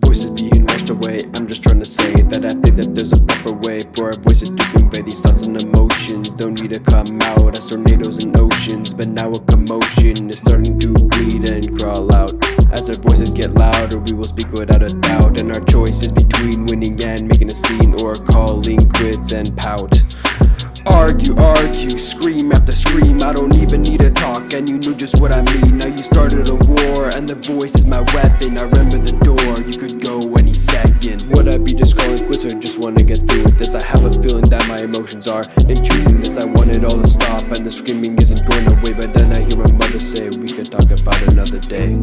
Voices being washed away, I'm just trying to say that I think that there's a proper way for our voices to convey these thoughts and emotions. Don't need to come out as tornadoes and oceans, but now a commotion is starting to bleed and crawl out. As our voices get louder, we will speak without a doubt, and our choice is between winning and making a scene, or calling quits and pout. Argue, scream after scream, I don't even need to talk, and you knew just what I mean. Now you started a war, and the voice is my weapon. I remember the door, you could go any second. Would I be just calling quits or just wanna get through with this? I have a feeling that my emotions are intruding this. I want it all to stop, and the screaming isn't going away, but then I hear my mother say, we could talk about another day.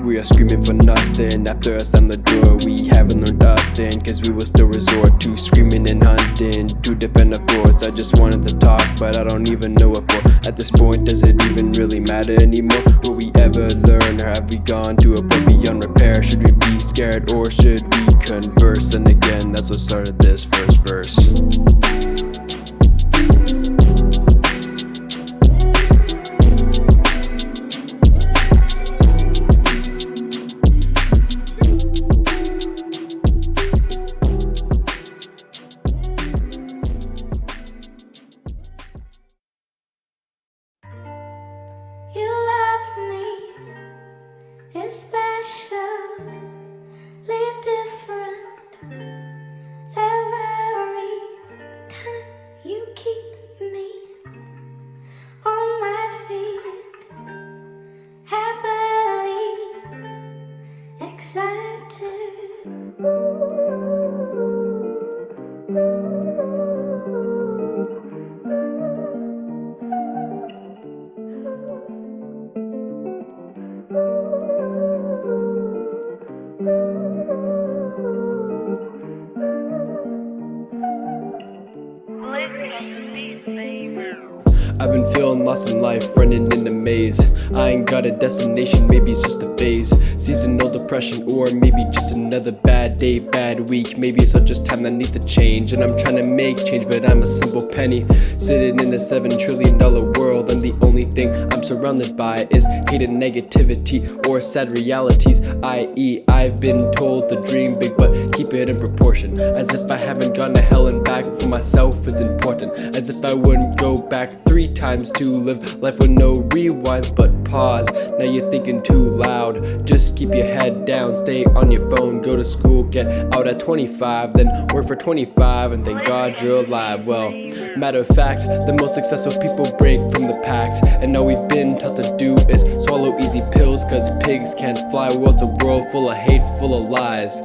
We are screaming for nothing. After us on the door, we haven't learned nothing, cause we will still resort to screaming and hunting to defend our force. I just wanted to talk, but I don't even know what for. At this point, does it even really matter anymore? Will we ever learn, or have we gone to a point beyond repair? Should we be scared, or should we converse? And again, that's what started this first verse. Especially different every time you keep me on my feet, happily excited. I've been feeling lost in life, running in a maze. I ain't got a destination, maybe it's just a phase. Seasonal depression, or maybe just another bad day, bad week. Maybe it's just time that needs to change, and I'm trying to make change, but I'm a simple penny sitting in a $7 trillion world, and the only thing I'm surrounded by is hate and negativity, or sad realities. I.e., I've been told to dream big, but keep it in proportion. As if I haven't gone to hell and back for myself is important. As if I wouldn't go back 3 times to live life with no rewinds but pause. Now you're thinking too loud. Just keep your head down, stay on your phone, go to school, get out at 25, then work for 25, and thank God you're alive. Well, matter of fact, the most successful people break from the pact, and all we've been taught to do is swallow easy pills, cause pigs can't fly. World's a world full of hate, full of lies.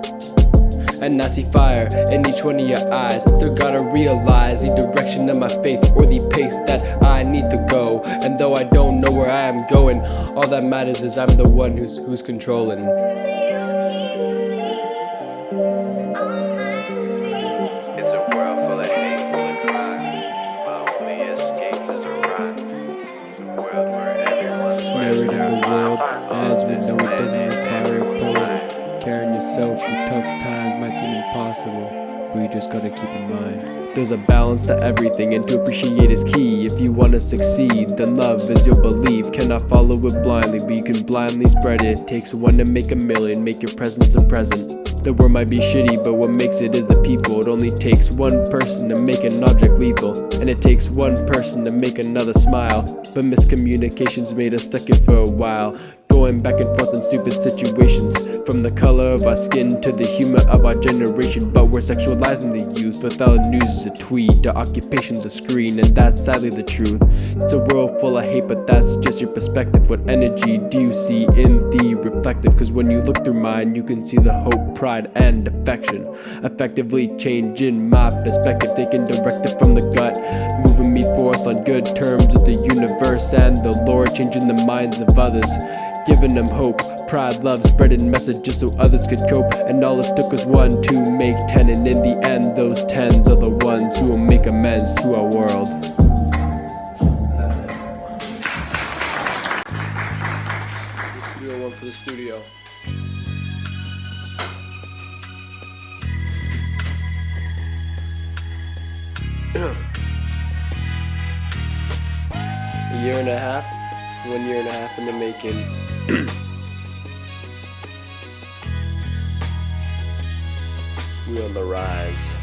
And I see fire in each one of your eyes. Still gotta realize the direction of my faith, or the pace that I need to go. And though I don't know where I am going, all that matters is I'm the one who's controlling. It's a world full of hate, full of crime. My only escape is a rhyme. It's a world where everyone's Narrating the world as we know it doesn't require a poet. Carrying yourself through tough times might seem impossible, but you just gotta keep in mind there's a balance to everything, and to appreciate is key. If you wanna succeed, then love is your belief. Cannot follow it blindly, but you can blindly spread it. Takes one to make a million, make your presence a present. The world might be shitty, but what makes it is the people. It only takes one person to make an object lethal, and it takes one person to make another smile. But miscommunications made us stuck here for a while, going back and forth in stupid situations, from the color of our skin to the humor of our generation. But we're sexualizing the youth, with our news is a tweet, our occupation's a screen, and that's sadly the truth. It's a world full of hate, but that's just your perspective. What energy do you see in the reflective? Cause when you look through mine, you can see the hope, pride, and affection, effectively changing my perspective, taking directive from the gut, moving me forth on good terms with the universe and the Lord, changing the minds of others, giving them hope, pride, love, spreading messages so others could cope. And all it took was 1 to make 10, and in the end those 10s are the ones who will make amends to our world. Studio one for the studio. A year and a half, 1 year and a half in the making. We on the rise.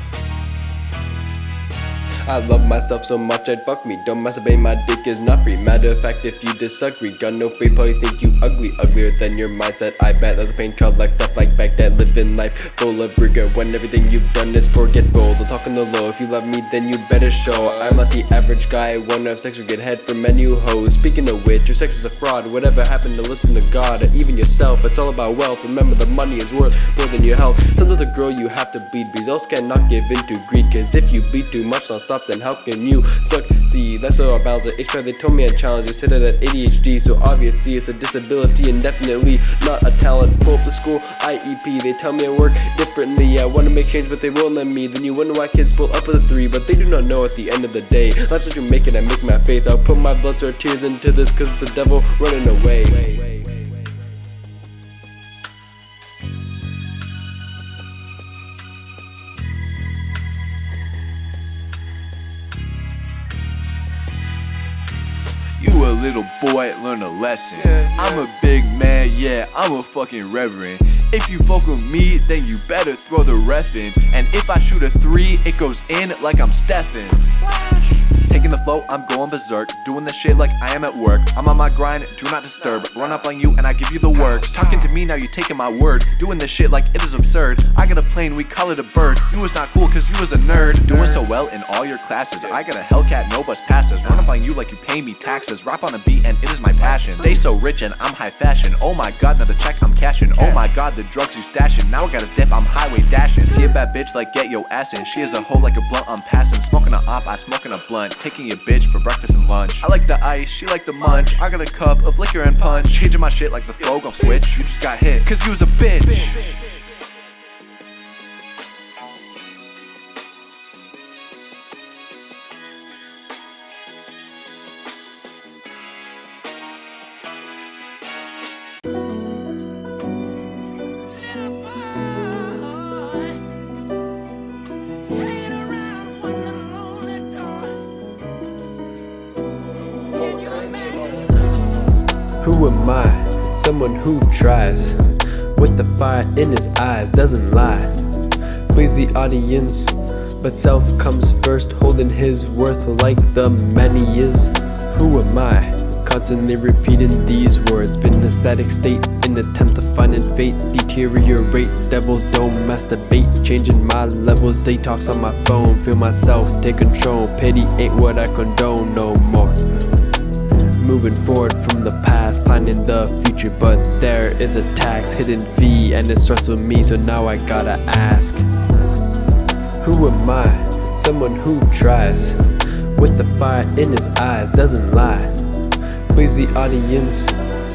I love myself so much I'd fuck me. Don't masturbate, my dick is not free. Matter of fact, if you disagree, got no faith, probably think you ugly. Uglier than your mindset, I bet. Let the pain collect up like Baghdad. Living life full of rigor when everything you've done is forgetful. Don't talk on the low, if you love me then you better show. I'm not the average guy, wanna have sex or get head from any hoes. Speaking of which, your sex is a fraud. Whatever happened to listen to God or even yourself? It's all about wealth. Remember, the money is worth more than your health. Sometimes a girl you have to bleed, but you also cannot give in to greed. Cause if you bleed too much, I'll stop, then how can you suck? See, that's all about the H5. They told me I challenge. They said that ADHD, so obviously it's a disability and definitely not a talent. Pull up the school IEP, they tell me I work differently. I wanna make change, but they won't let me. Then you wonder why kids pull up with a 3, but they do not know at the end of the day, life's what you make it, I make my faith. I'll put my blood, sweat, tears into this, cause it's the devil running away. You a little boy, learn a lesson. I'm a big man, yeah, I'm a fucking reverend. If you fuck with me, then you better throw the ref in. And if I shoot a 3, it goes in like I'm Stephen. Splash! Taking the flow, I'm going berserk. Doing this shit like I am at work. I'm on my grind, do not disturb. Run up on you and I give you the work. Talking to me, now you taking my word. Doing this shit like it is absurd. I got a plane, we call it a bird. You was not cool cause you was a nerd. Doing so well in all your classes. I got a Hellcat, no bus passes. Run up on you like you pay me taxes. Rap on a beat and it is my passion. Stay so rich and I'm high fashion. Oh my god, now the check I'm cashing. Oh my god, the drugs you stashing. Now I got a dip, I'm highway dashing. See a bad bitch like get yo ass in. She is a hoe like a blunt I'm passing. Smoking a op, I smoking a blunt. Taking your bitch for breakfast and lunch. I like the ice, she like the munch. I got a cup of liquor and punch. Changing my shit like the flow gon' switch. You just got hit cause you was a bitch. Who am I? Someone who tries, with the fire in his eyes, doesn't lie. Please the audience, but self comes first, holding his worth like the many is. Who am I? Constantly repeating these words, been in a static state, in attempt to find in fate, deteriorate, devils don't masturbate, changing my levels, detox on my phone, feel myself, take control, pity ain't what I condone no more. Moving forward from the past, planning the future, but there is a tax, hidden fee, and it starts with me, so now I gotta ask. Who am I? Someone who tries, with the fire in his eyes, doesn't lie. Please the audience,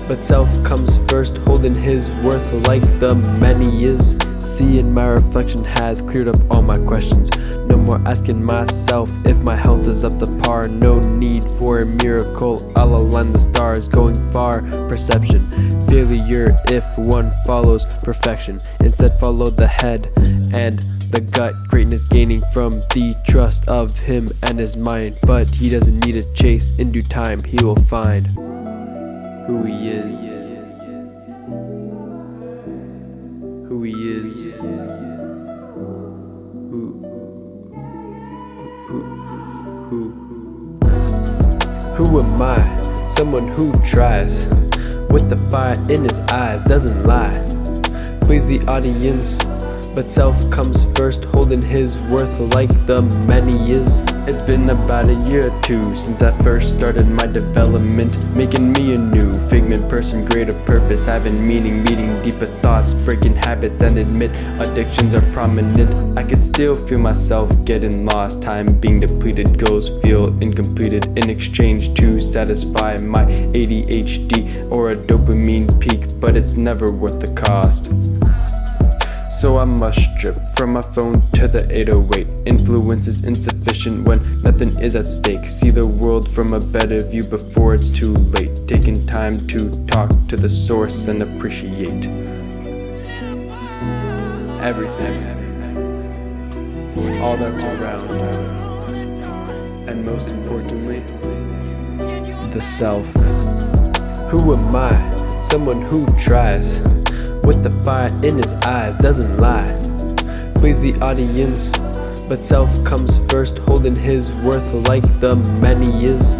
but self comes first, holding his worth like the many is. Seeing my reflection has cleared up all my questions. No more asking myself if my health is up to par. No need for a miracle, I'll align the stars, going far. Perception, failure if one follows perfection. Instead follow the head and the gut. Greatness gaining from the trust of him and his mind. But he doesn't need a chase, in due time he will find who he is. Who he is. Who am I? Someone who tries, with the fire in his eyes, doesn't lie. Please the audience, but self comes first, holding his worth like the man he is. It's been about a year or two since I first started my development, making me a new figment person, greater purpose, having meaning, meeting deeper thoughts, breaking habits, and admit addictions are prominent. I could still feel myself getting lost, time being depleted, goals feel incompleted in exchange to satisfy my ADHD or a dopamine peak, but it's never worth the cost. So I must strip from my phone to the 808. Influence is insufficient when nothing is at stake. See the world from a better view before it's too late. Taking time to talk to the source and appreciate everything, all that's around, and most importantly, the self. Who am I? Someone who tries, with the fire in his eyes, doesn't lie. Please the audience, but self comes first, holding his worth like the man he is.